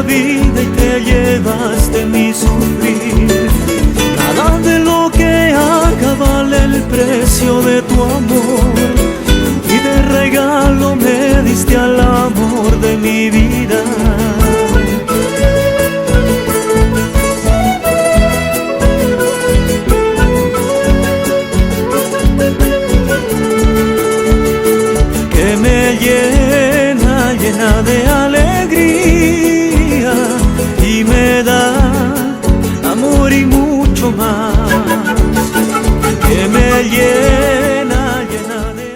vida y te llevaste mi sufrir. Nada de lo que haga vale el precio de tu amor, y de regalo me diste al amor de mi vida. Que me llena, llena de alegría, y me da amor y mucho más. Que me llena, llena de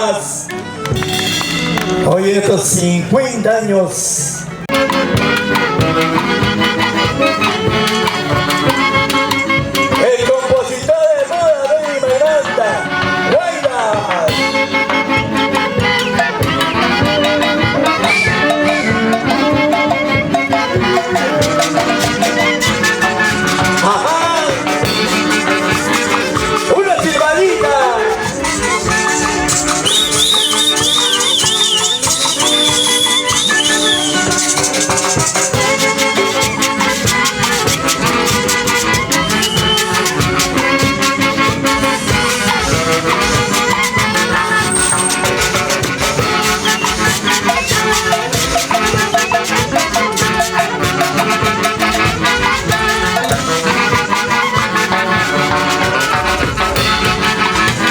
más. Hoy en estos 50 años. El compositor de moda de Miranda, Guaylas. Ajá. Una silbadita.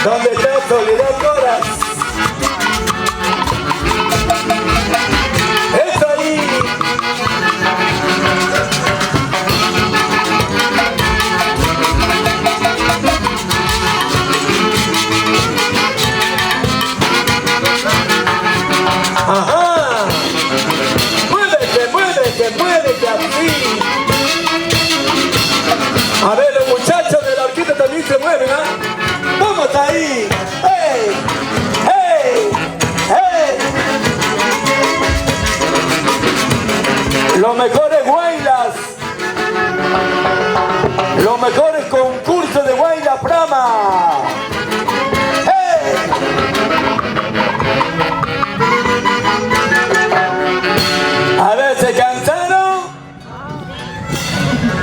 ¿Dónde está Soledad Coras? ¡Eso ahí! ¡Ajá! ¡Muévete, muévete, muévete así! A ver, los muchachos de la orquesta también se mueven, ¿ah? ¡Vamos ahí! ¡Hey! ¡Hey! ¡Hey! Los mejores Guaylas. Los mejores concursos de Guaylas Prama. ¡Hey! A ver, ¿se cansaron?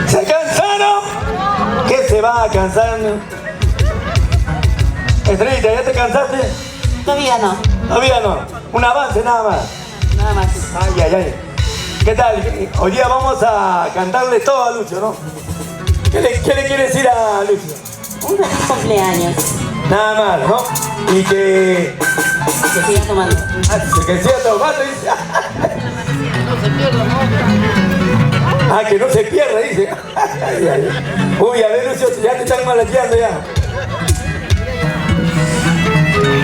¿Se cansaron? ¿Qué se va a cansar? Estrellita, ¿ya te cansaste? Todavía no. Todavía no. Un avance nada más. Nada más. Ay, ay, ay. ¿Qué tal? Hoy día vamos a cantarle todo a Lucho, ¿no? ¿Qué le quiere decir a Lucho? Un feliz cumpleaños. Nada más, ¿no? Y que... Que siga tomando. Que siga tomando, dice. No se pierda, ¿no? Ah, que no se pierda, dice. Ay, ay. Uy, a ver, Lucio, ya te están malateando ya.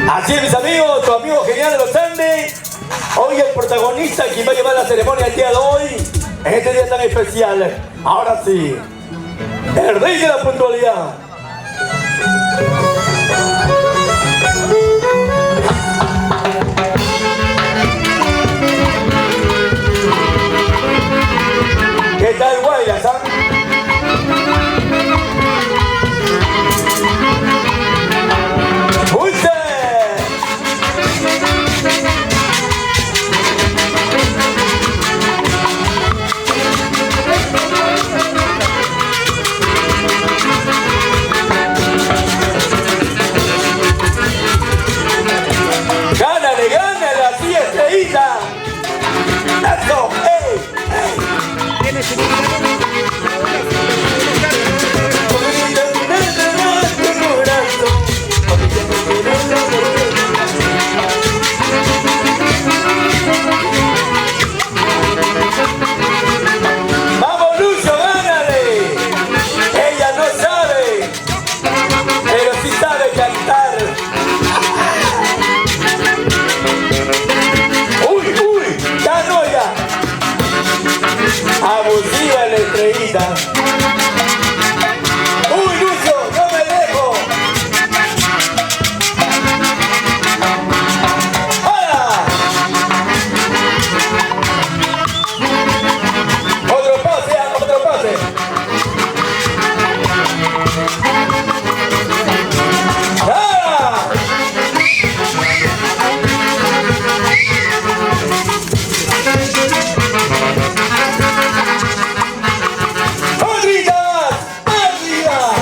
Así es, mis amigos, tu amigo genial de los Andes. Hoy el protagonista, quien va a llevar la ceremonia el día de hoy, en este día tan especial. Ahora sí, el rey de la puntualidad. ¿Qué tal, Guaylas, ah? ¡Pulse! ¡Gánale, gánale, así Estrellita! ¡Eso! ¡Ey! ¡Ey! ¡Vamos, Lucho, gánale! Ella no sabe, pero sí sabe cantar. ¡Uy, uy! ¡Ya no, ya! Abusiva la Estrellita. ¡Uy, Lucho! ¡No me dejo! ¡Hola! Otro pase, otro pase. ¡Ah! ¡Madridas! ¡Madridas!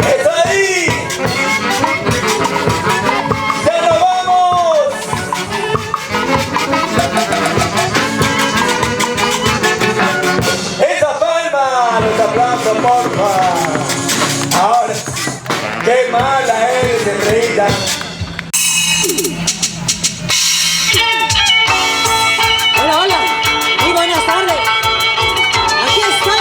¡Eso ahí! ¡Ya nos vamos! ¡Esa palma! ¡Los aplausos, porfa! Ahora, ¡qué mala eres, Estrellita! Hola, hola. Muy buenas tardes. Aquí está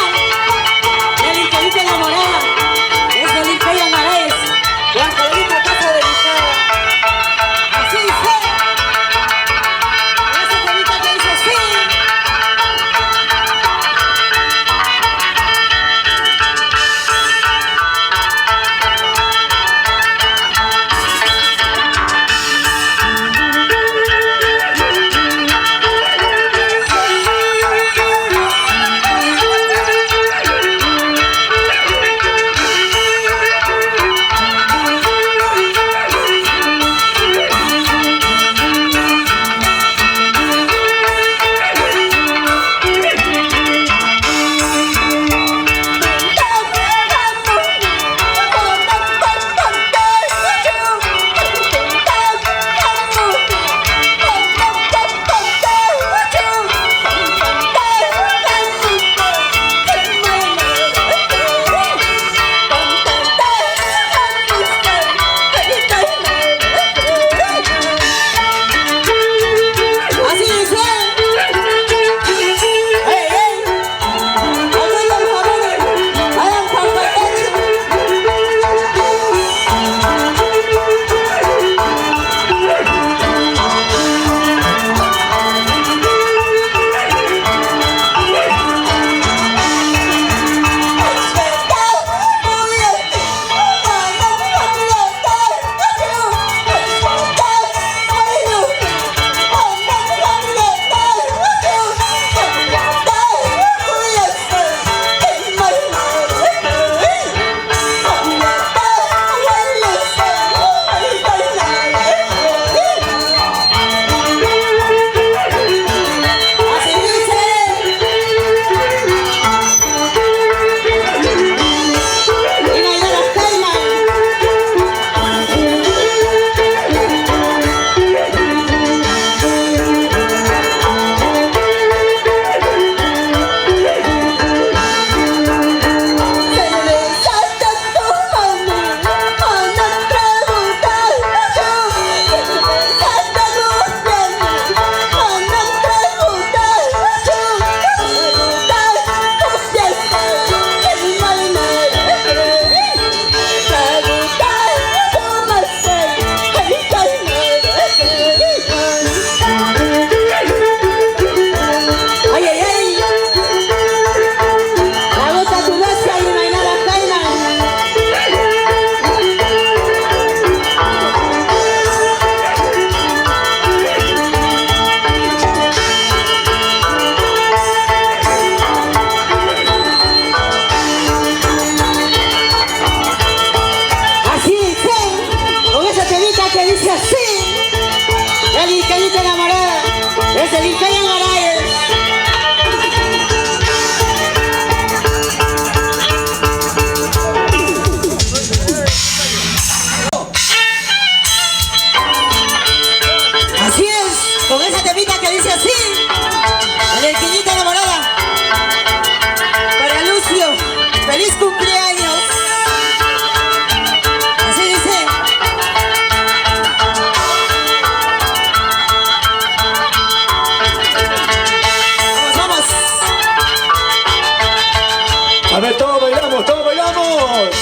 bailamos, todos bailamos.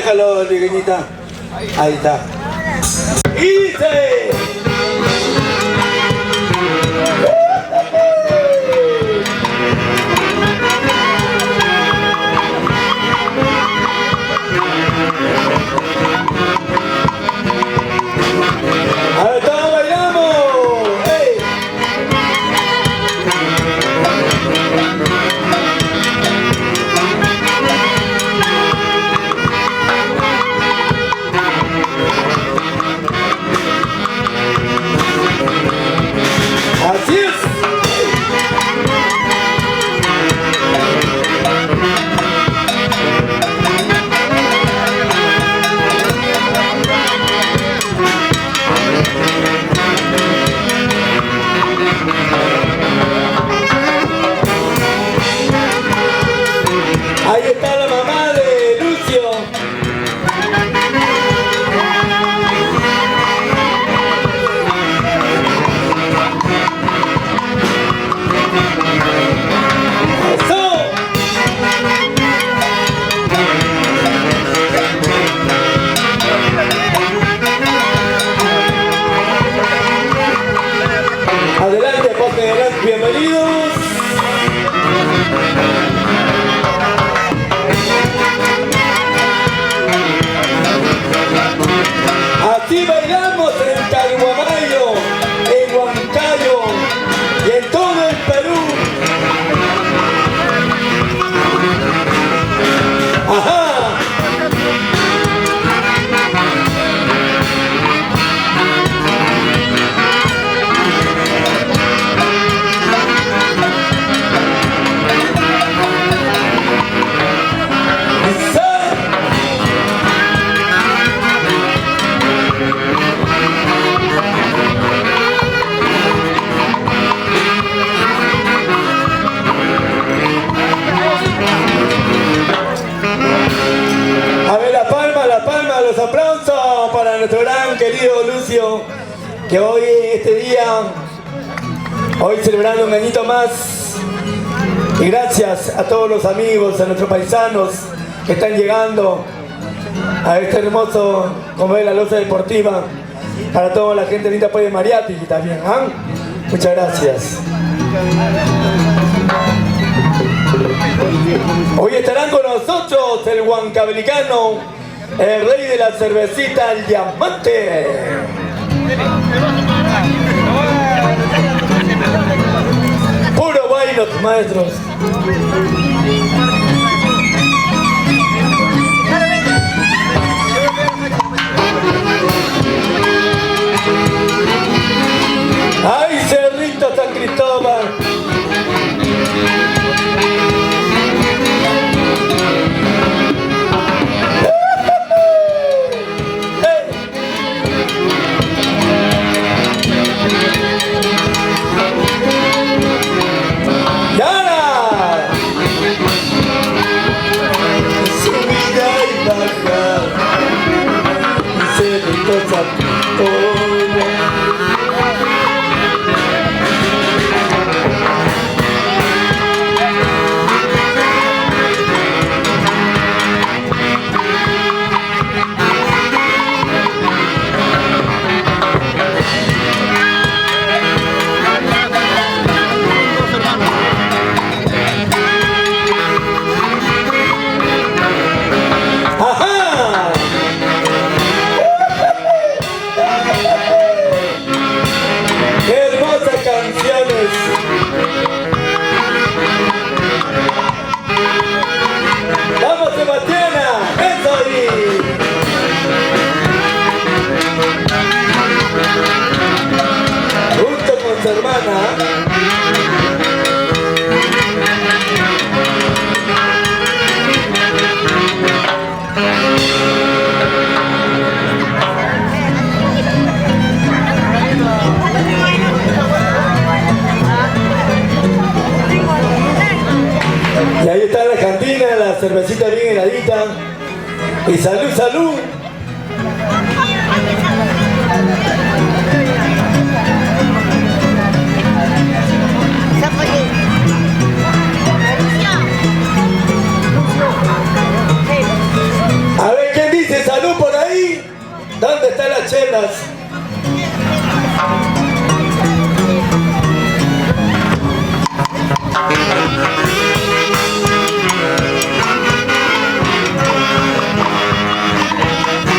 déjalo, pequeñita. Ahí está. Y dice... A ver, todos bailamos. ¡Hey! Así es. Ahí está la mamá de Lucio. ¡Eso! Adelante, pasen adelante, bienvenidos. Así bailamos en Calhuamayo, en Huancayo y en todo el Perú. ¡Ajá! A ver, la palma, los aplausos para nuestro gran querido Lucio, que hoy, este día, hoy celebrando un añito más. Y gracias a todos los amigos, a nuestros paisanos que están llegando a este hermoso, como es la loza deportiva, para toda la gente linda pues de Mariati también. ¿Ah? Muchas gracias. Hoy estarán con nosotros el huancabelicano, el rey de la cervecita, el Diamante. Puro baile, maestros. ¡Ay, Cerrito San Cristóbal! Y ahí está la cantina, la cervecita bien heladita. Y salud, salud. A ver, ¿quién dice?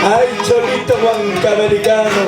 Ay, cholito guancamericano.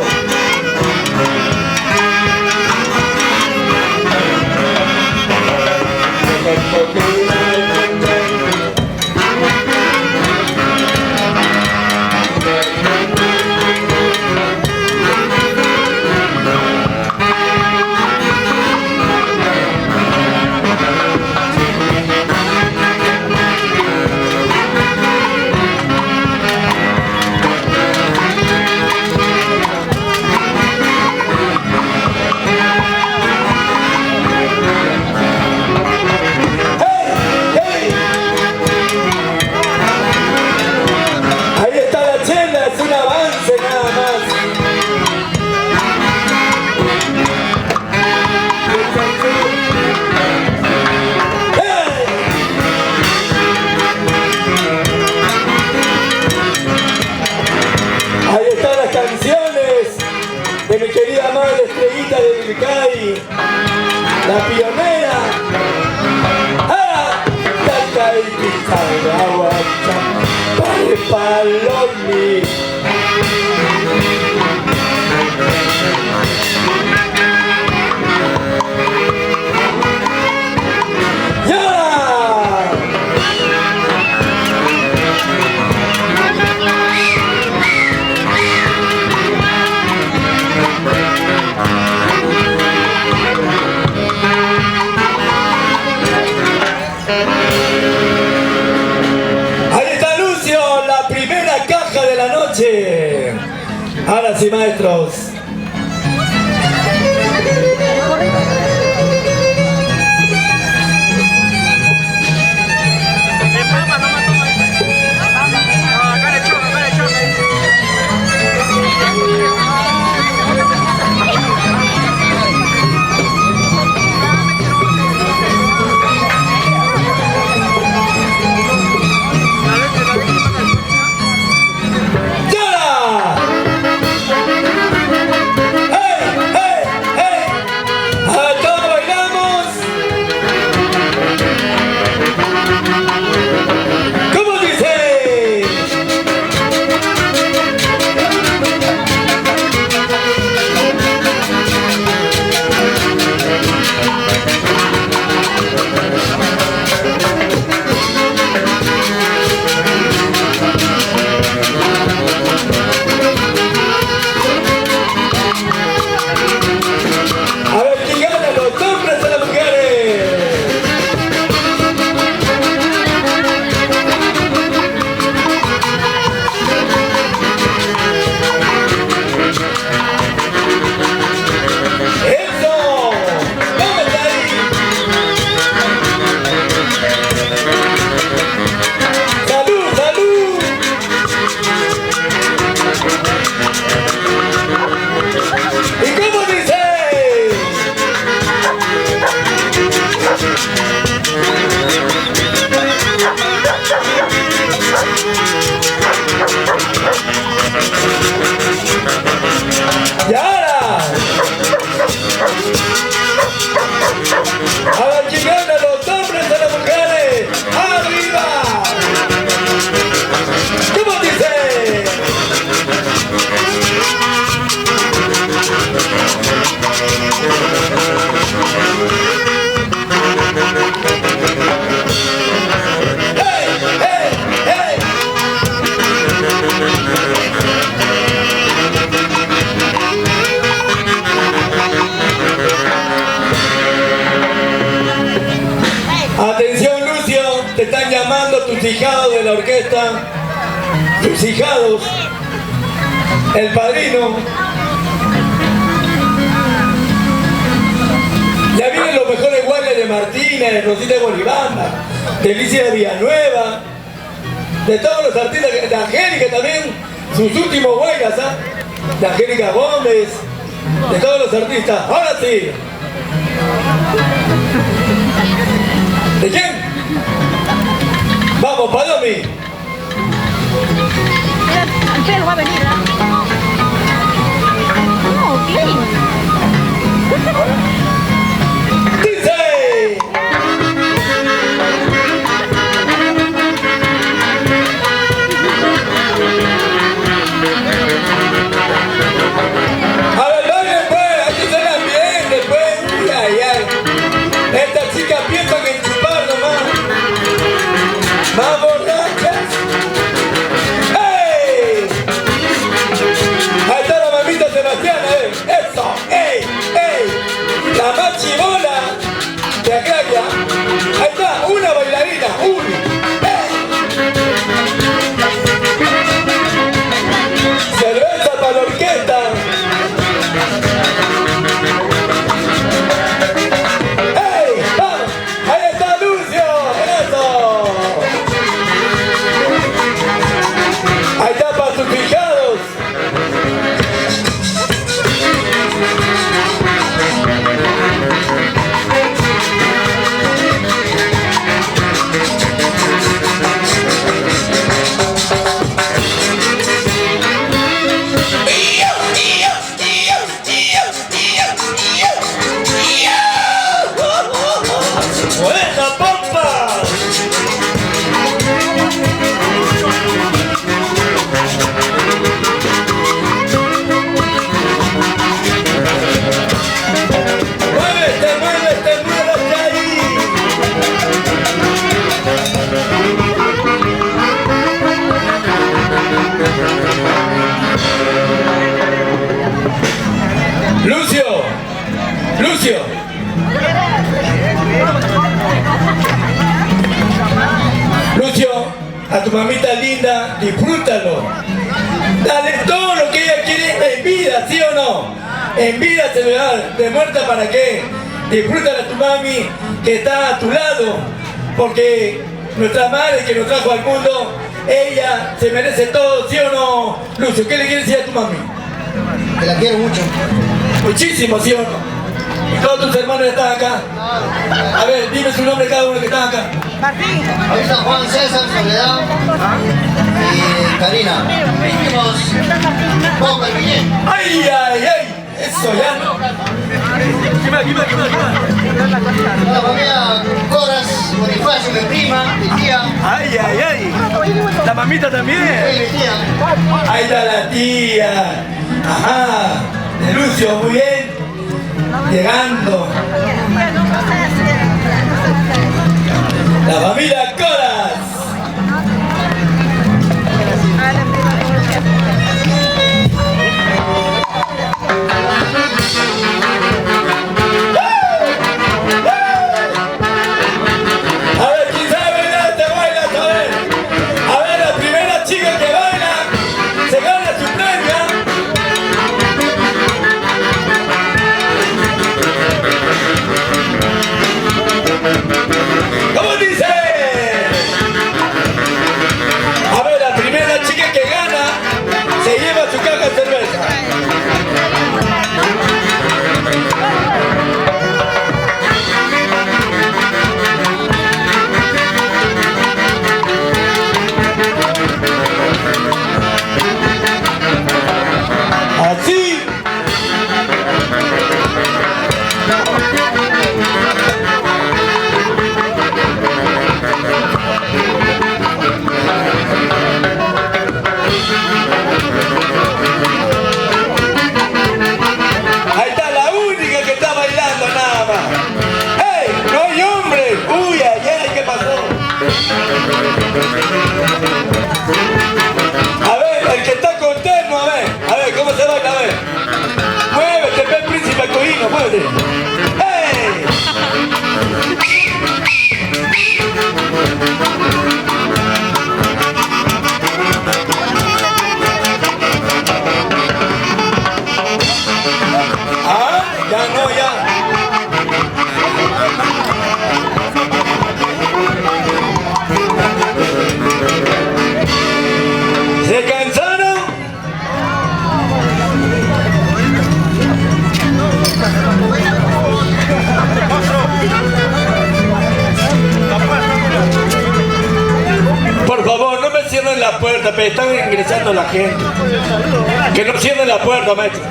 De mi querida madre Estrellita de Vilcay, la pionera. ¡Ah! Tata y Quizagua, Padre Palomi. Ahora sí, maestros. Atención, Lucio, te están llamando tus hijados de la orquesta, tus hijados, el padrino. Ya vienen los mejores guardias de Martínez, de Rosita de Bolivanda, de Alicia de Villanueva, de todos los artistas, de Angélica también, sus últimos huelgas, ¿ah? De Angélica Gómez, de todos los artistas. Ahora sí. ¿De quién? Vamos, Palomi. Ángel va a venir, ¿no? No, ¿qué? a tu mamita linda, disfrútalo. Dale todo lo que ella quiere en vida, ¿sí o no? En vida se le da, de muerta para qué. Disfrútala a tu mami que está a tu lado, porque nuestra madre que nos trajo al mundo, ella se merece todo, ¿sí o no? Lucio, ¿qué le quieres decir a tu mami? Que la quiero mucho. Muchísimo, ¿sí o no? Y todos tus hermanos están acá. A ver, dime su nombre cada uno que está acá. Martín. Ahí está Juan, César, Soledad y Karina. Dijimos poco el billete. ¡Ay, ay, ay! Eso ya no. La familia Coras, Bonifacio, mi prima, mi tía. ¡Ay, ay, ay! La mamita también. Mi tía. Ahí está la tía. Ajá. De Lucio, muy bien. Llegando. La familia Coras. A ver, ¿quién sabe bailar? Te bailas, a ver. A ver, la primera chica que baila se gana su premio. ¿Cómo dice? A ver, la primera chica que gana se lleva su caja de cerveza. Así. Ahí está la única que está bailando nada más. ¡Ey! ¡No hay hombre! ¡Uy, ay, ay! ¿Qué pasó? A ver, el que está con terno, a ver, ¿cómo se baila? A ver. Muévete, ve, príncipe cohino, muévete. ¡Ey! Ah, ya no, ya. ¿Se cansaron? Por favor, no me cierren la puerta, pero están ingresando la gente. Que no cierren la puerta, maestro.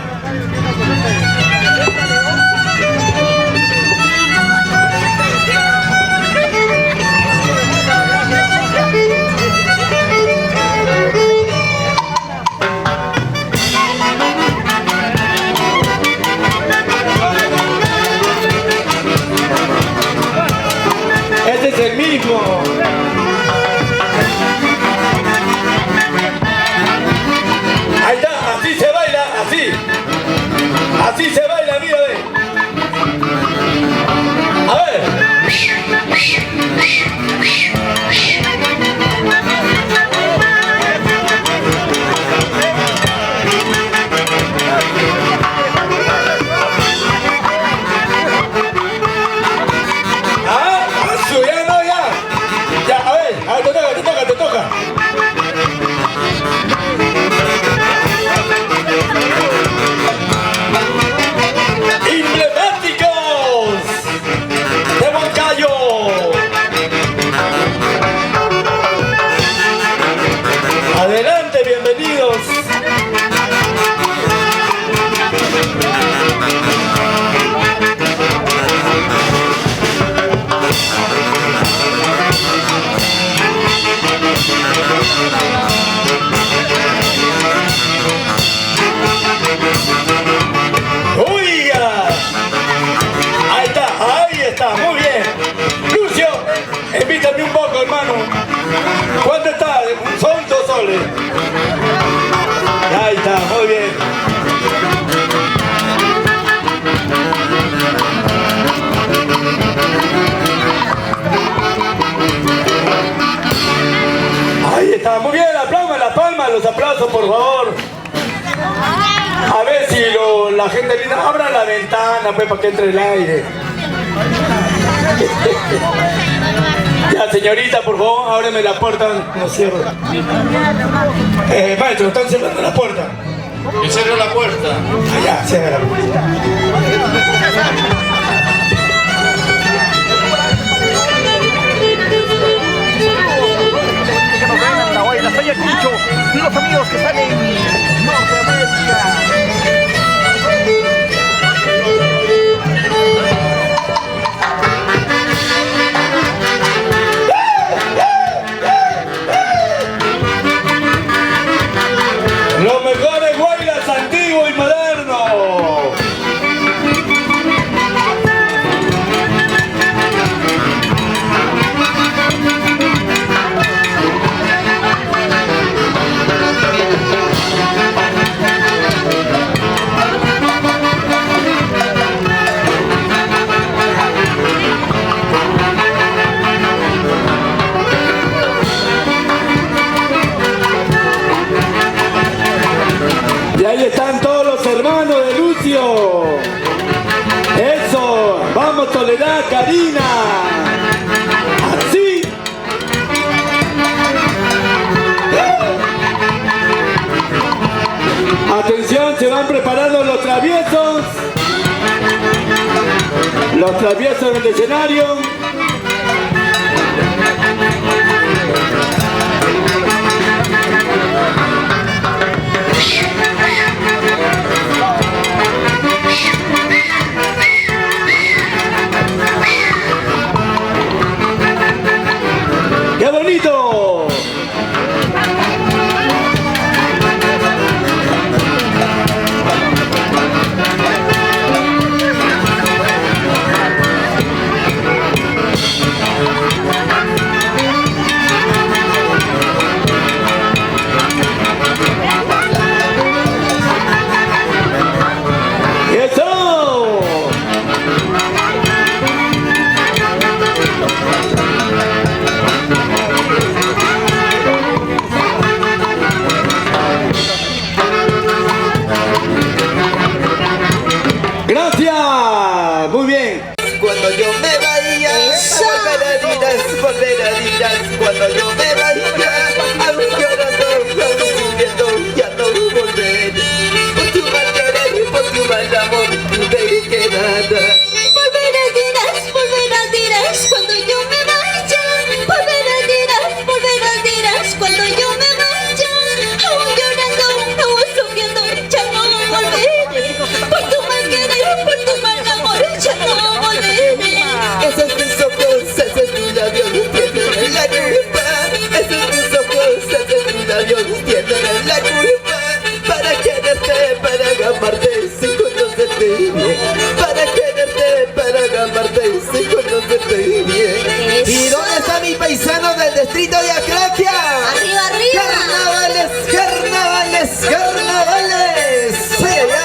Este es el mismo. Ahí está, así se baila, así. Así se baila, mira, ve. A ver. Ah, eso, ya no, ya. Ya, a ver, te toca. favor. A ver si la gente linda abra la ventana, pues, para que entre el aire. Ya, señorita, por favor, ábreme la puerta. No cierro. Maestro, están cerrando la puerta. Que cierre la puerta. Allá, cierra la puerta. La Saya Cucho y los amigos que están en Norteamérica. Los mejores guaylas antiguo y moderno. Y ahí están todos los hermanos de Lucio. Eso, vamos Soledad, Karina. Así. Atención, se van preparando los traviesos. Los traviesos en el escenario. ¡Qué bonito! Cuando yo me vaya, aún llorando, aún sufriendo, ya no volveré. Por tu mal querer, por tu mal amor, no te queda nada. Volverás dirás cuando yo me vaya. Volverás dirás cuando yo me vaya. Aún llorando, aún sufriendo, ya no volveré. Por tu mal querer, por tu mal amor, ya no volveré. Esos tus ojos, esos tus labios tienen la culpa. Esos tus ojos, esos tus labios tienen la culpa. Para quererte, para amarte, sin conocerte bien. Para quererte, para amarte, sin conocerte bien. ¿Y dónde está mi paisano del distrito de Acraquia? Arriba, arriba. Carnavales, carnavales, carnavales. ¡Ay, ay, ay!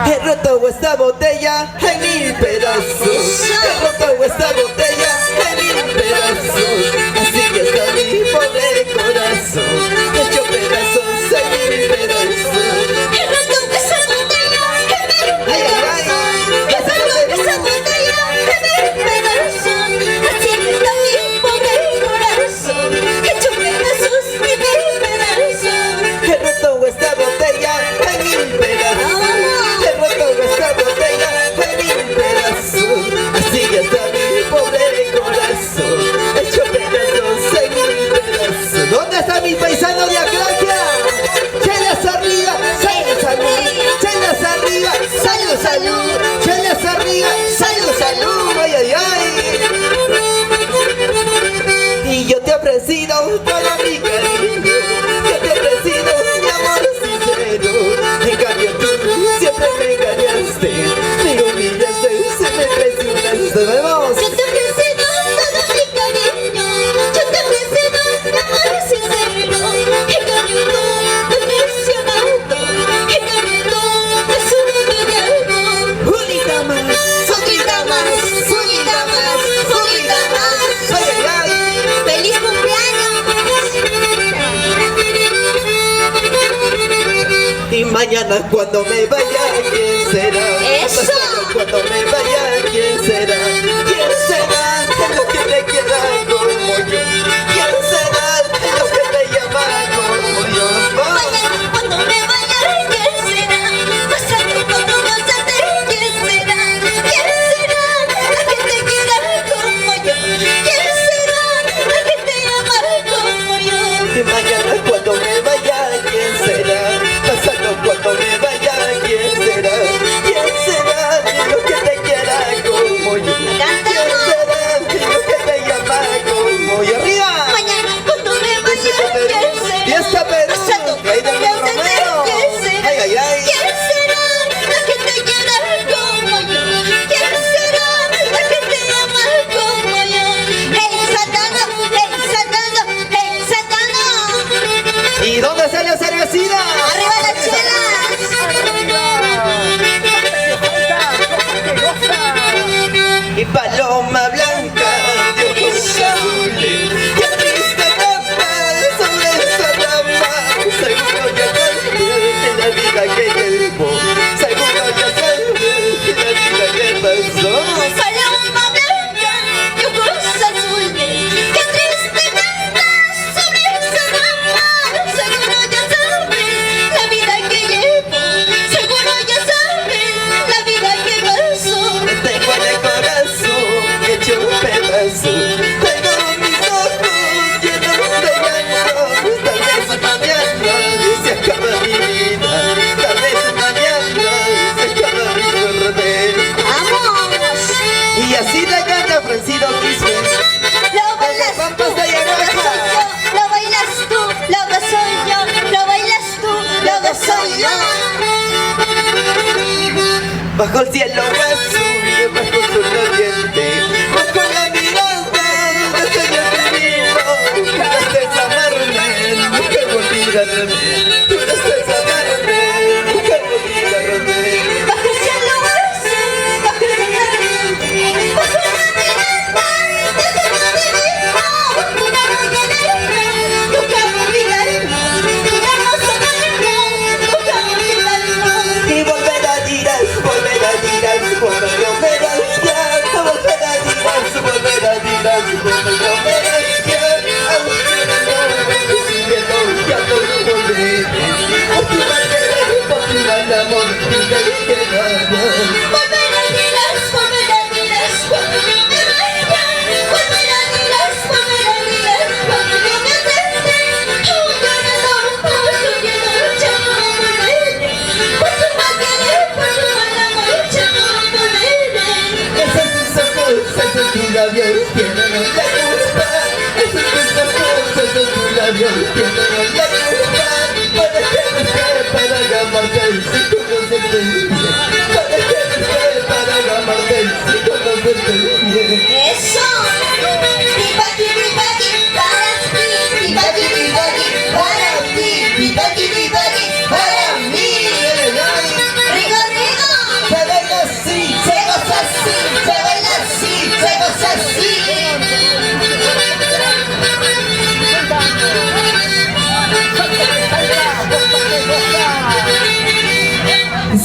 He roto esta botella en 1000 pedazos. He roto esta botella en 1000 pedazos. Así que está mi pobre corazón, hecho pedazos en 1000 pedazos. He roto esa botella en 1000 Ay, ay, ay. pedazos. Esa botella en 1000 pedazos. Así que está mi pobre corazón, hecho pedazos en 1000 pedazos. He roto esta botella en 1000 pedazos. He roto esta botella en 1000 pedazos. Así que está mi pobre corazón, hecho pedazos en 1000 pedazos. ¿Dónde está mi paisano de Acraquia? ¡Chelas arriba! ¡Salud, salud! ¡Chelas arriba! ¡Salud, salud! ¡Chelas arriba! ¡Salud, salud! ¡Ay, ay, ay! Y yo te he ofrecido todo mi cariño. Yo te he ofrecido mi amor sincero. En cambio tú siempre me engañaste, me humillaste, se me traicionaste. ¡Vamos! Yo te ofrecido todo mi cariño, yo te ofrecido mi amor sincero. En cambio tú me has traicionado, en cambio tú me has humillado. ¡Unita más! Unita más, unita más, unita bajo el cielo azul, bajo el oriente, bajo la mirada de señor vivo. Juraste amarme, nunca olvidarme. Juraste amarme, nunca olvidarme. Bajo el cielo azul, bajo el oriente, bajo la mirada de señor vivo. Juraste amarme, nunca olvidarme. Juramos amarme, nunca olvidarme. Y volverás, dirás, cuando yo me vaya. Volverás, dirás, cuando yo me vaya. Aunque no siguiendo, ya no volveré. Por tu mal amor, diré que vaya. Volverás, dirás, cuando yo me vaya. Volverás, dirás, cuando yo me vaya. Aún llorando, ya no volveré. Por tu mal querer, por tu mal amor, ya no volveré. Esos tus ojos, esos tus labios tienen la culpa. Esos tus ojos, esos tus labios tienen la culpa. ¿Para qué busqué para amarte si conocerte bien? ¿Para qué busqué para amarte si conocerte bien? Eso. Pipaki, pipaki, para ti. Pipaki, pipaki, para ti. Pipaki, pipaki, para mí. Rico, rico. Se baila así, Se goza así, se baila así, se goza así.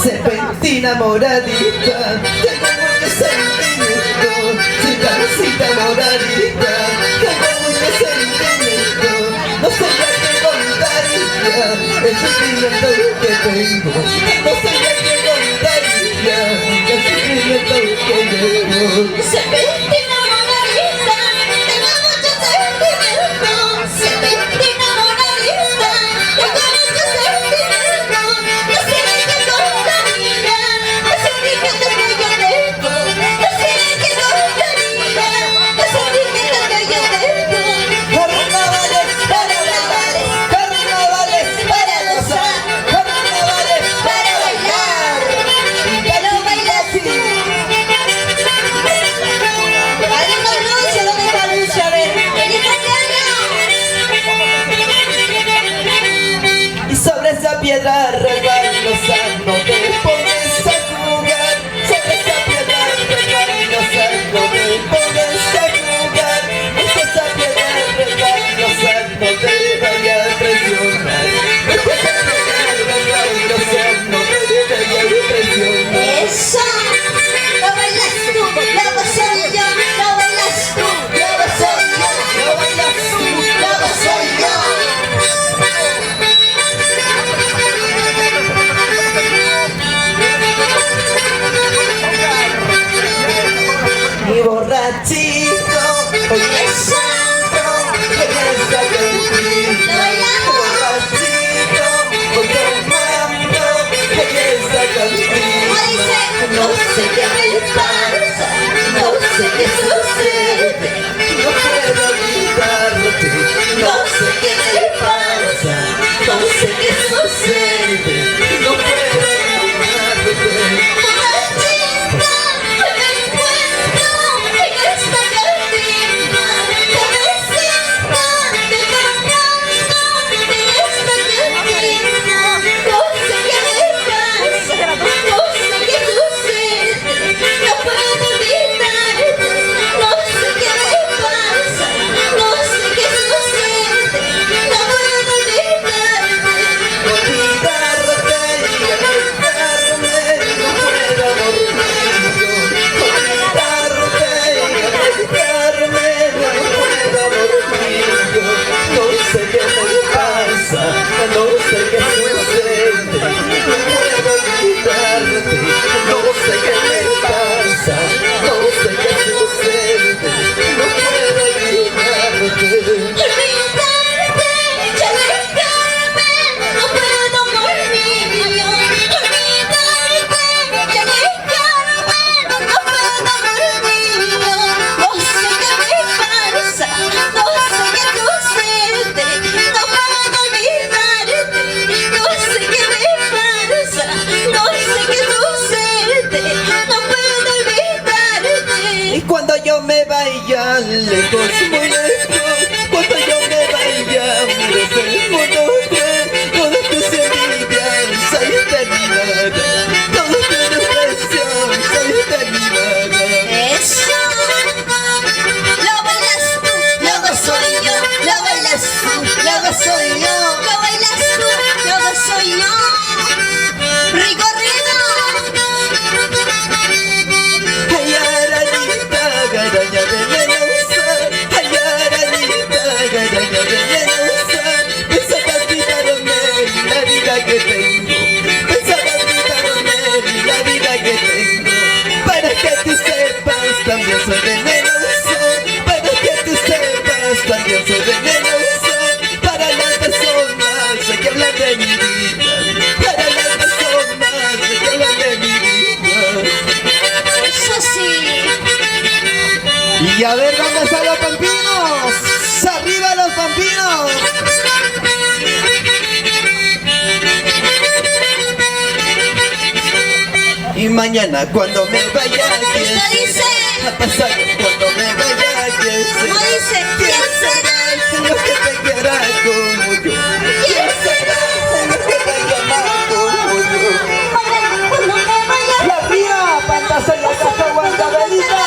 serpentina moradita, tengo mucho sentimiento. Chicasita moradita, tengo mucho sentimiento. No sé ya qué contaría el sentimiento que tengo. No sé ya qué contaría el sentimiento que tengo. Serpentina moradita, tengo mucho sentimiento. Serpentina moradita, tengo mucho sentimiento. No sé qué contaría el sentimiento que yo tengo. No sé qué contaría el sentimiento que yo tengo. Carnavales para bailar, carnavales para gozar, carnavales Para bailar, pero bailas tú. Alguien con Lucio, ¿dónde está Lucio? A ver, ¡feliz cumpleaños! y sobre esa piedra resbalosa no te pones a jugar. Sobre esa piedra resbalosa no te pones a jugar. Es esa piedra resbalosa no te vaya a presionar. Es esa piedra resbalosa no te vaya a presionar. ¡Eso! ¡Lo bailas tú! ¡Luego soy yo! ¡Lo bailas tú! ¡Luego soy yo! ¡Lo bailas tú! ¡Luego soy yo! Mi borrachito, hoy es santo, que ya está contigo. ¡Lo bailamos! Borrachito, hoy tomando, que ya está contigo. ¿Cómo dice? No sé qué me pasa, no sé qué sucede. No puedo olvidarte, No sé qué me pasa, no sé qué sucede. no puedo olvidarte. Borrachita, que me encuentro en esta cantina. Que me sienta despertando en esta cantina. No sé qué me pasa, no sé qué sucede. No puedo olvidarte, no sé qué me pasa, no sé qué sucede. No puedo olvidarte. Olvidarte, míos. Y mañana cuando me vaya, ¿quién será? Pasado cuando me vaya, ¿quién será? ¿Quién será el Señor que te quiera como yo? ¿Quién será el Señor que te llama como yo? Y arriba, pantaza y la caja guardabelita.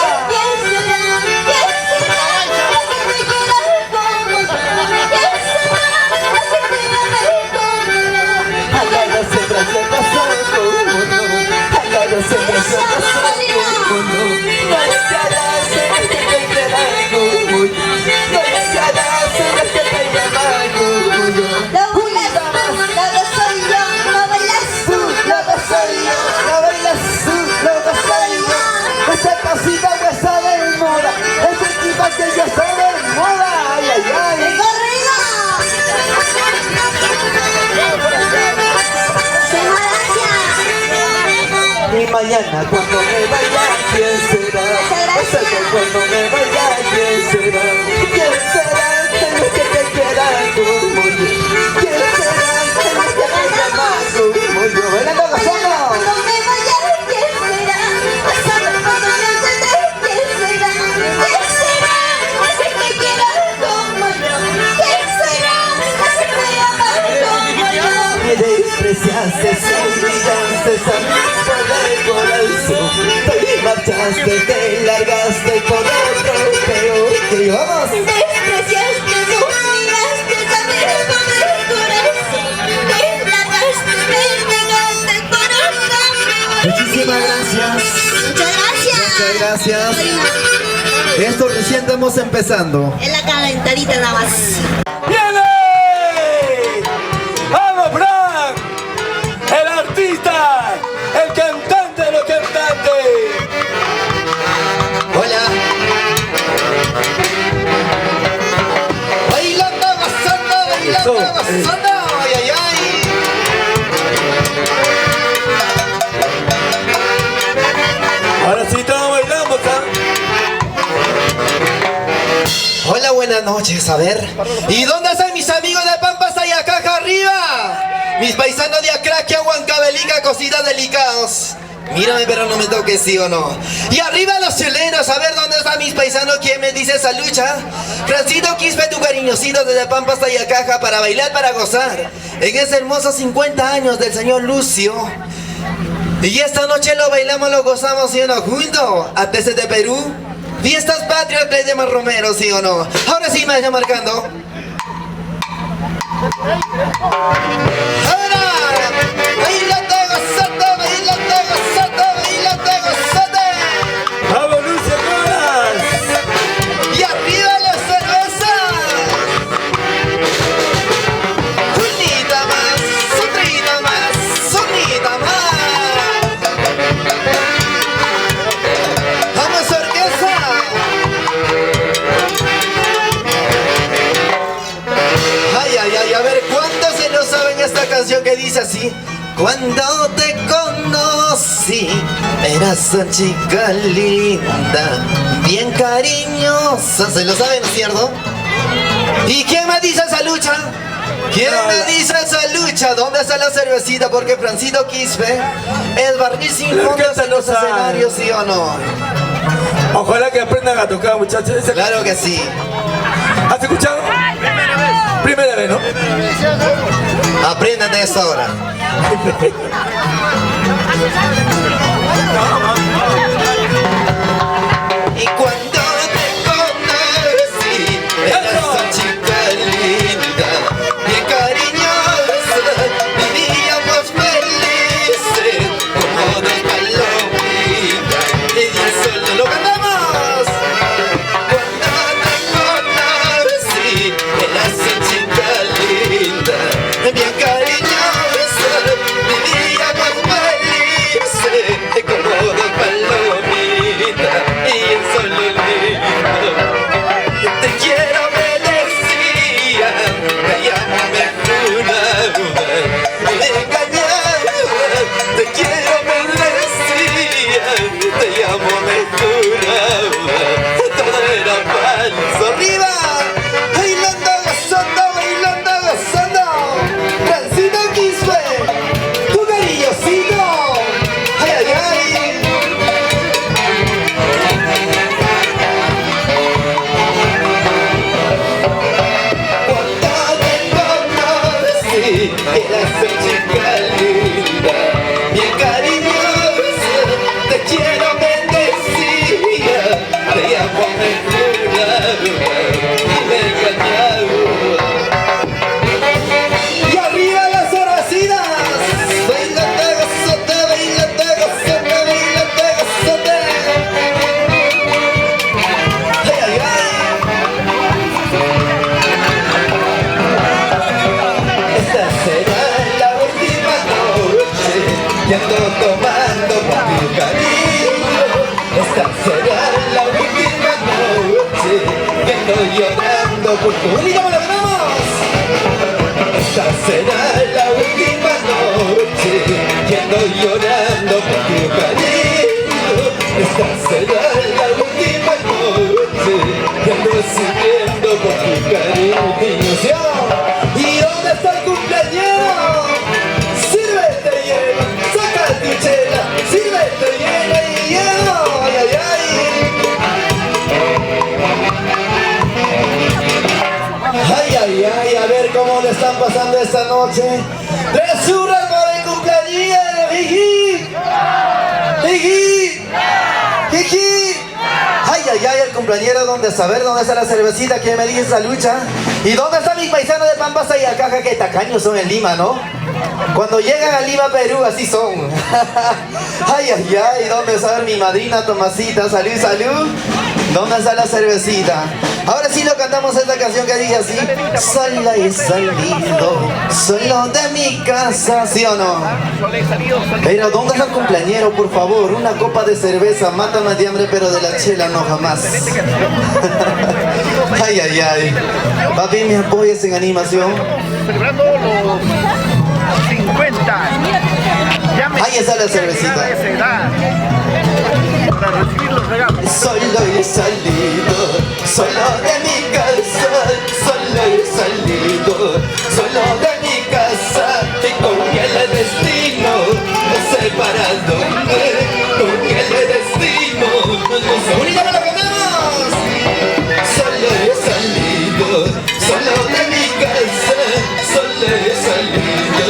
Y mañana cuando me vaya, ¿quién será? Cuando me vaya, ¿quién será? ¿Quién será el Señor que te quiera como yo? ¿Quién será el Señor que te llama como yo? ¡Bailando gozando! Cuando me vaya, ¿quién será? Pasando cuando me entere, ¿quién será? ¿Quién será el que te quiera como yo? ¿Quién será el que te llama como yo? Me despreciaste, humillaste, te marchaste, te largaste por otro peor que yo. ¡Vamos! Despreciaste, humillaste, también por el corazón. Te largaste, te negaste por otro peor. Muchísimas gracias. Muchas gracias. Muchas gracias. Esto recién estamos empezando. Es la calentadita nada más. ¡Viene! ¡Vamos, Frank! ¡El artista! ¡El cantante de los cantantes! Hola. Bailando, gozando, bailando, gozando. Ay, ay, ay. Ahora sí todos bailamos, ¿ah? Hola, buenas noches, a ver. ¿Y dónde están mis amigos de Pampas y acá arriba? Mis paisanos de Acraquia, Huancavelica, cositas delicados. Mírame, pero no me toques, ¿sí o no? Y arriba los chilenos, a ver dónde están mis paisanos. ¿Quién me dice esa lucha? Francito Quispe, tu cariñosito desde Pampas y Acaja para bailar, para gozar. En ese hermoso 50 años del señor Lucio. Y esta noche lo bailamos, lo gozamos, ¿sí o no? Junto a TC de Perú. Fiestas Patrias, Rey de Mar Romero, ¿sí o no? Ahora sí me vaya marcando. Ahora, bailate, gozate, bailate, gozate, bailate, gozate. ¡Vamos, Lucio Colas! Y arriba la cerveza. Unita más, sonrita más, sonrita más. Vamos, orquesta. Ay, ay, ay, a ver, ¿cuántos se lo saben esta canción que dice así? Cuando te conocí, eras una chica linda, bien cariñosa. ¿Se lo saben, cierto? ¿Y quién me dice esa lucha? ¿Quién me dice esa lucha? ¿Dónde está la cervecita? Porque Francito Quispe es barril sin fondos en los escenarios, ¿sí o no? Ojalá que aprendan a tocar, muchachos. Claro que sí. ¿Has escuchado? Primera vez, ¿no? Aprendan de esto ahora. Y cuando te conocí, eras una chica linda, bien cariñosa, vivíamos felices como dos palomitas. Y solo lo cantamos. Cuando te conocí, eras una chica linda, bien cariñosa, vivíamos felices como dos y ando tomando por tu cariño. Esta será la última noche que ando llorando por tu... ¡Unidad, lo ganamos! Esta será la última noche que ando llorando por tu cariño. Esta será la última noche que ando sufriendo por tu cariño. ¿Y dónde está el cumpleañero? Sírvete hielo, saca tu chela, sírvete hielo y hielo. Ay, ay, ay. Ay, ay, ay, a ver cómo le están pasando esta noche. ¡Resurra para el cumpleañero! ¡Jiji! ¡Jiji! ¡Jiji! Ay, ay, ay, el cumpleañero, ¿dónde está? A ver, ¿dónde está la cervecita que me dice esa lucha? ¿Y dónde está mi paisano de Pampas y Acaja? Que tacaños son en Lima, ¿no? Cuando llegan a Lima, Perú, así son. Ay, ay, ay, ¿dónde está mi madrina Tomasita? Salud, salud. ¿Dónde está la cervecita? Ahora sí lo cantamos esta canción que dice así. Sola he salido, solo de mi casa, ¿sí o no? Pero ¿dónde está el cumpleañero, por favor? Una copa de cerveza, mátame de hambre, pero de la chela no jamás. Ay, ay, ay. Papi, ¿me apoyas en animación? Celebrando los 50. Ahí está la cervecita. Para recibir los regalos. Solo he salido, solo de mi casa, solo he salido, solo de mi casa, y con el destino, no sé para dónde, con el destino, no sé. ¡Unidad, lo ganamos! Solo he salido, solo de mi casa, solo he salido,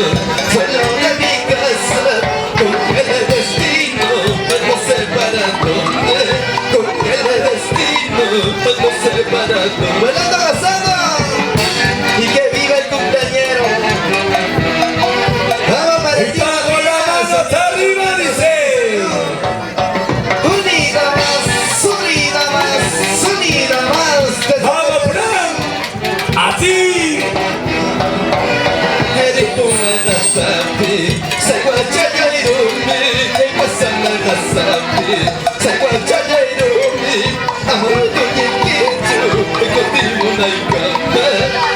solo de mi casa, con el destino, no sé para dónde, con el destino, no sé para dónde. ¡Volando gozando! ¡Y que viva el cumpleañero! ¡Vamos para el ¡Con las manos arriba, dice! Unida más, unida más, unida más. ¡Vamos, Fran! ¡Así! Eres una gazapi, se guachaya y rumi, te pasan la gazapi, se guachaya y rumi, amor tu niquichu, contigo una cama,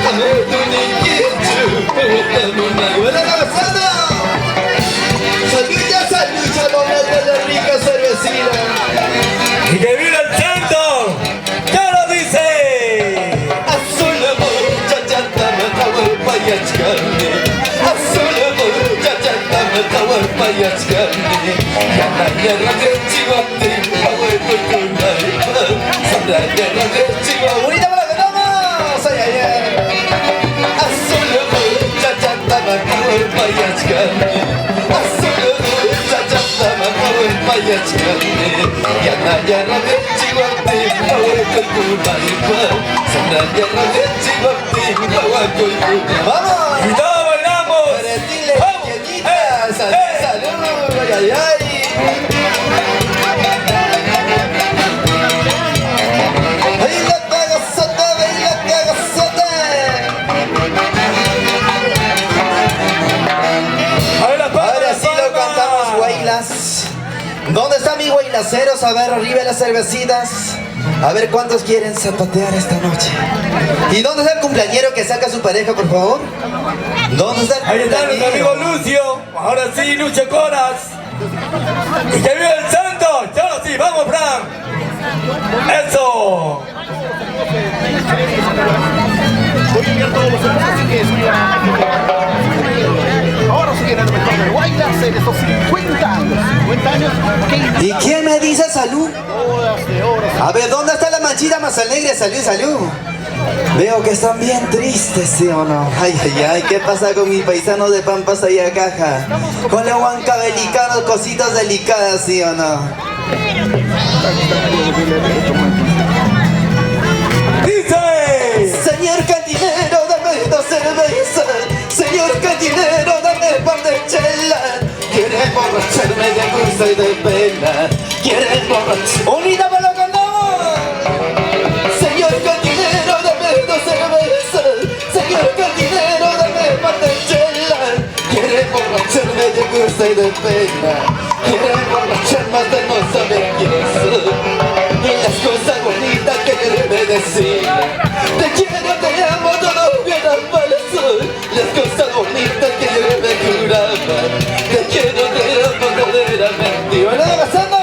amor tu niquichu, contigo una buena gozada. Salud, ya lo de la rica cervecita. ¡Y que viva el santo! ¡Ya lo dice! Azul amor, chachata, matawar payachkarni. Azul amor, chachata, matawar payachkarni. Yana yana de chihuahua, away por tu nariz. Sandra yana de chihuahua. ¡Unida para que ganamos! ¡Ay, ay, ay! Azul amor, chachata, matawar payachkarni. Azul amor, chachata, matawar payachkarni. Yana yana de chihuahua, away por tu nariz. Sandra yana de chihuahua, away por tu nariz. ¡Vamos! ¡Y todos bailamos! Dile, ¡Vamos! pequeñita, salud, salud, ay, ay, ay. Baila que gozate, baila que gozate. ¡A ver las palmas! Ahora las sí lo palmas! cantamos, guaylas. ¿Dónde están mis guaylaceros? A ver, arriba las cervecitas. A ver cuántos quieren zapatear esta noche. ¿Y dónde está el cumpleañero que saca a su pareja, por favor? ¿Dónde está el Ahí está nuestro amigo cumpleañero? Lucio. Ahora sí, Lucho Coras. ¡Y que viva el santo! ¡Y ahora sí! ¡Vamos, Fran! ¡Eso! Voy a enviar todos los hermanos que escriban. Ahora se viene el mejor de Guaylas en estos 50 años. 50 años que ¿Y quién me dice salud? horas de horas. A ver, ¿dónde está la manchita más alegre? Salud, salud. Veo que están bien tristes, ¿sí o no? Ay, ay, ay, ¿qué pasa con mis paisanos de Pampas y Acaja? Con la huanca delicada, cositas delicadas, ¿sí o no? ¡Dice! Señor cantinero, dame 2 cervezas. Señor cantinero, dame par de chela. Quiere emborracharme de gusto y de pena. Quiere emborracharme. ¡Unida para lo que andamos! Señor cantinero, dame 2 cervezas. Señor cantinero, dame par de chela. Quiere emborracharme de gusto y morir de pena. Quiero emborracharme hasta no saber quién soy. Y las cosas bonitas que debe decir. Te quiero, te amo, todo bien al parecer. Las cosas bonitas que yo me juraba. Te quiero, te amo, todo era mentira. ¿Verdad, pasando?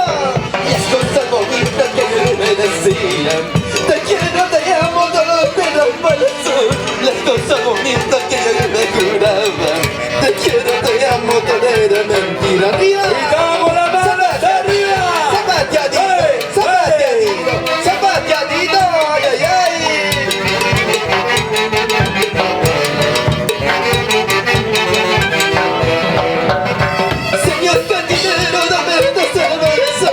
Las cosas bonitas que yo me decían. Te quiero, te amo, todo bien al parecer. Las cosas bonitas que yo me juraba. Te quiero, te amo, todo era mentira. ¡Arriba! ¡Gritamos la mano arriba! ¡Zapateadito! ¡Zapateadito! ¡Zapateadito! ¡Ay, ay, ay! Señor cantinero, dame esta cerveza.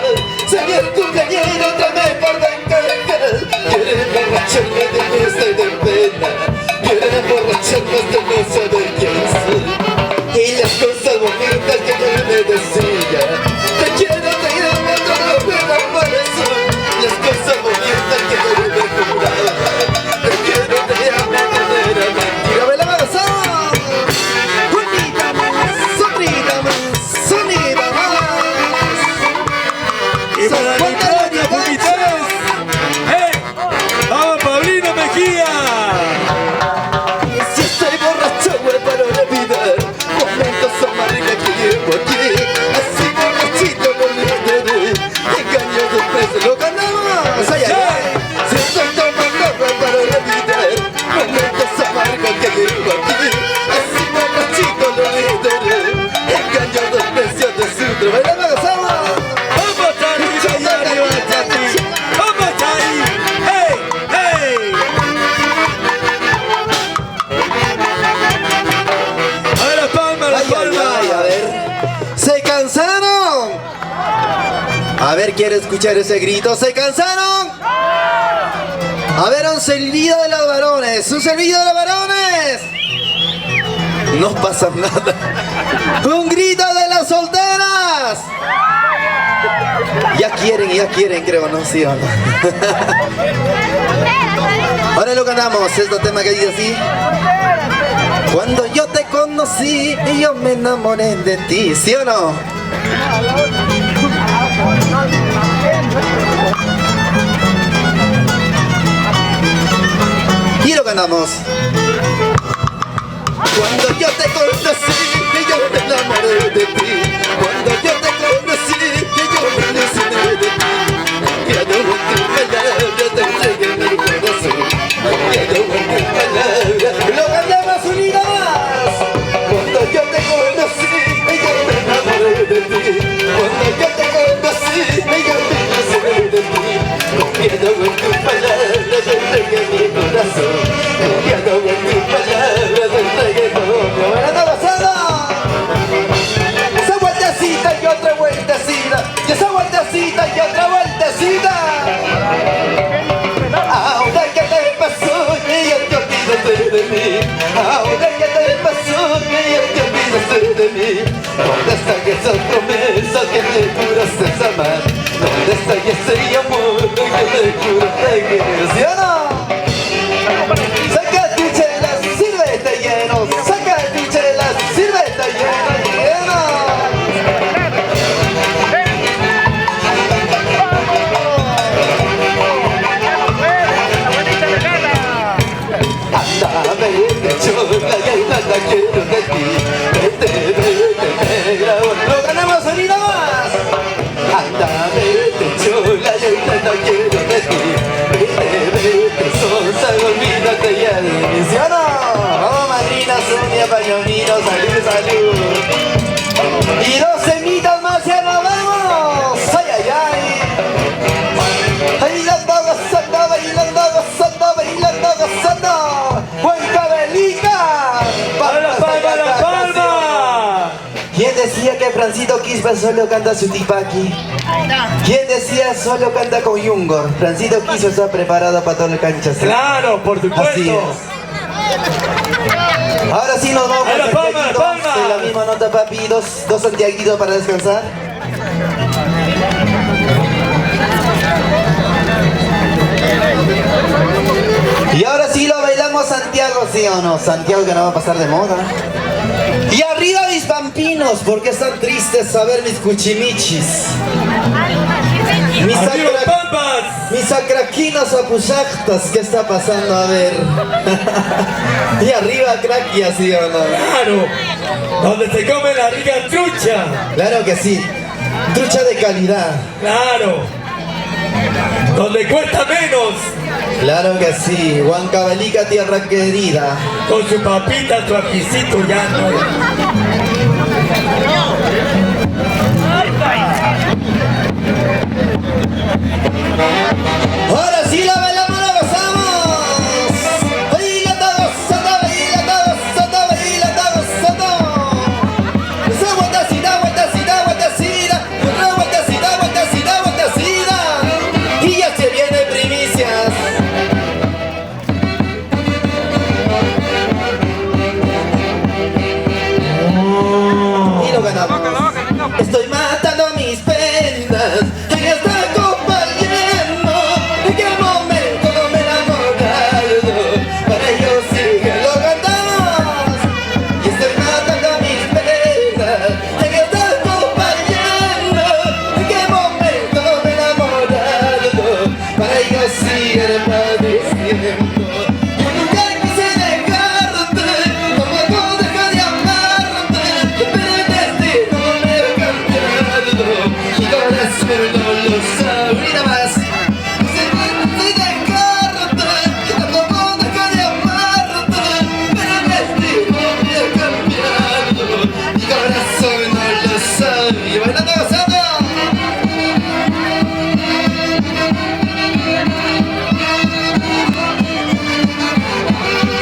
Señor cumpleañero, dame par de cajas. Quiero emborracharme de fiesta y de pena. Quiero emborracharme hasta no saber quién soy. Y las cosas bonitas que yo me decía. Te quiero, te amo, todo me da parecer. Las cosas bonitas que yo me juraba. Te quiero, te amo, todo era mentira. ¡Me la abrazaba! Bonita más, sonrida más, sonida más. Y para mi propio Pumiteros, ¡vamos, Pablino Mejía! Si estoy borracho me paro de olvidar momentos amargos que llevo aquí. Así borrachito no me enteré. Engaño después lo ganamos. ¡Ay, ay, ay! Si estoy tomando me paro de olvidar momentos amargos que llevo aquí. Así borrachito lo enteré. Engaño desprecio de su trabajo. ¡Me la gozamos! ¡Vamos, Tari! ¡Vamos, Tari! ¡Hey! ¡Hey! A ver las palmas, las Ay, ay, palmas. ay, a ver. ¿Se cansaron? A ver, quiero escuchar ese grito. ¿Se cansaron? A ver, un silbido de los varones. ¡Un silbido de los varones! No pasa nada. ¡Un grito de las solteras! Ya quieren, creo, ¿no? ¿Sí o no? Ahora lo ganamos. Este tema que dice así. Cuando yo te conocí y yo me enamoré de ti, ¿sí o no? Y lo ganamos. Cuando yo te conocí y yo me enamoré de ti. Cuando yo te conocí y yo me aluciné de ti. Quiero en tu palabra te entregué mi corazón. Quiero en tu palabra. Lo ganamos unido más. Cuando yo te conocí y yo me enamoré de ti. Cuando yo te conocí y yo me aluciné de ti. Quiero en tu palabra te entregué mi corazón. Quiero en tu palabra te entregué todo. ¡Bueno, no pasado! Esa vueltecita y otra vueltecita. Y esa vueltecita y otra vueltecita. Ahora que te pasó y ya te olvidaste de mí. Ahora que te pasó y ya te olvidaste de mí. ¿Dónde están esas promesas que te juraste amar? ¿Dónde está ese amor que te juraste querer? ¿Sí o no? Saca tu chela, sírvete lleno. Saca tu chela, sírvete lleno. Anda, vete chola y hay nada quiero de ti. Vete negra, lo ganamos sonido más. Anda, vete chola y hay nada quiero de ti. Vete sonsa, olvídate ya de mí. ¿Sí o no? Vamos, madrina, Sonia, pañonino, salud, salud. Y 2 semitas más y nos vamos. Ay, ay, ay. Bailando, gozando, bailando, gozando, bailando, gozando. Huancavelica. ¡A la palma, a la palma! ¿Quién decía que Francito Quispe solo canta su tipaki? ¿Quién decía solo canta con Yungor? Francito Quispe está preparado para toda la cancha. ¿Sí? ¡Claro, por Así supuesto! es. Ahora sí nos vamos ¡A la palma, a la Santiaguito. palma! En la misma nota, papi. Dos Santiaguitos para descansar. Y ahora sí lo bailamos Santiago, ¿sí o no? Santiago que no va a pasar de moda. Y arriba pampinos, ¿por qué están tristes saber mis cuchimichis? ¡Arriba Pampas! Mis acraquinos apusactas, ¿qué está pasando? A ver. Y arriba craquia, ¿sí o no? ¡Claro! Donde se come la rica trucha. Claro que sí. Trucha de calidad. ¡Claro! Donde cuesta menos. Claro que sí. Huancavelica, tierra querida. Con su papita, su ajicito ya no. Ahora sí la bailamos, la gozamos. Baila todos, sota, baila todos, sota, baila todos, sota. Esa vueltacita, vueltacita, vueltacita, otra vueltacita, vueltacita, vueltacita. Y ya se viene primicias. Y lo ganamos. Estoy matando mis penas en esta copa lleno. En qué momento me he enamorado. Para ello sí que lo cantamos. Y estoy matando mis penas en esta copa lleno. En qué momento me he enamorado. Para ello sigue padeciendo. Yo nunca quise dejarte, tampoco dejé de amarte, pero el destino me ha cambiado. Mi corazón no lo sabe nada más. Quise dejarte, tampoco dejé de amarte, pero el destino me ha cambiado. Mi corazón no lo sabe. Y bailando gozando.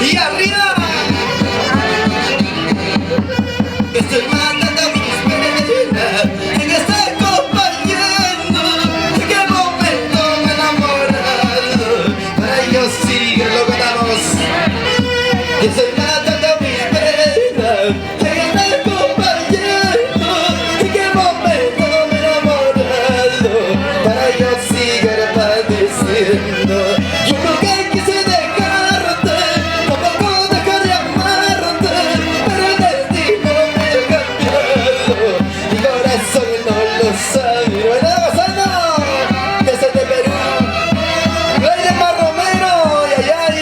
Y arriba. Estoy matando mis penas en esta copa llena. En qué momento me he enamorado. Para ellos sí que lo ganamos. Y estoy matando mis penas en esta copa llena. En qué momento me he enamorado. Para ellos sí que padeciendo. Yo nunca quise dejarte, tampoco dejé de amarte, pero el destino me ha cambiado. Mi corazón no lo sabe. Bueno, gozando desde Perú, Rey de Mar Romero, y ay.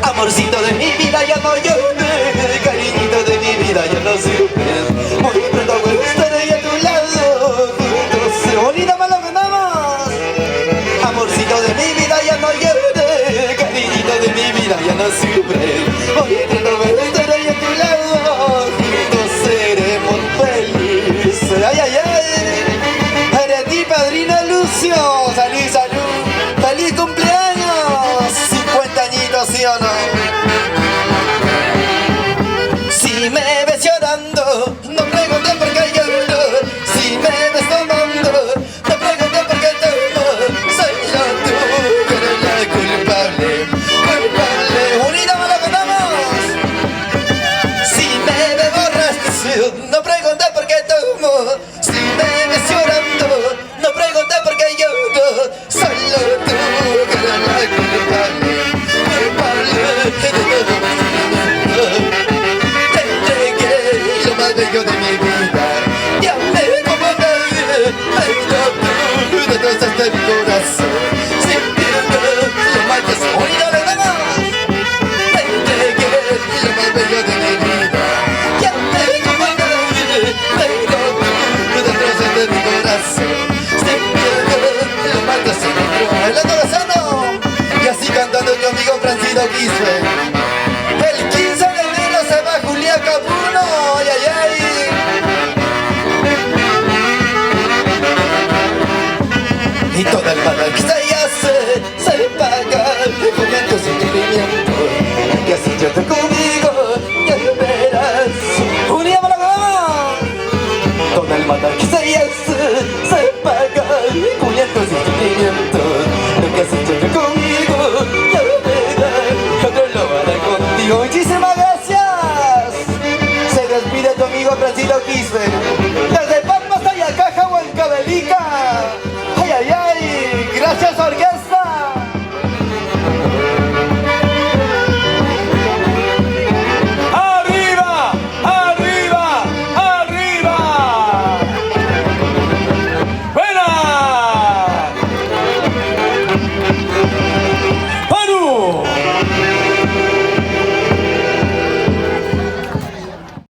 Amorcito de mi vida, ya no llores. Cariñito de mi vida, ya no sufres. Muy pronto voy a estar ahí a tu lado. Juntos, bonita más lo ganamos. Amorcito de mi vida, ya no llores. Cariñito de mi vida, ya no sufres. Muy pronto voy a estar ahí a tu lado. Juntos seremos felices. Ay, ay, ay. Para ti, padrino Lucio. Salud, salud. Feliz cumpleaños. 50 añitos, ¿sí o no? Si me ves llorando, no preguntes por qué lloro. Si me ves tomando, no preguntes por qué tomo. Soy yo tú, que eres la culpable, culpable. Unida me lo contamos. Si me ves borracho, no preguntes por qué tomo. Si me ves llorando, no preguntes por qué lloro. Solo tú, que eres la culpable, culpable de todo. Lo más bello de mi vida, ya me como nadie, pero tú detrás de mi corazón, sintiendo lo más desunido de demás. Te entregué lo más bello de mi vida, ya me como nadie, pero tú detrás de mi corazón, sintiendo lo más desunido. Bailando gozando, y así cantando conmigo Francisco Quispe. El 15 de enero se va Julián Capuno, ay, ay, ay. Y toda el banda que está ahí.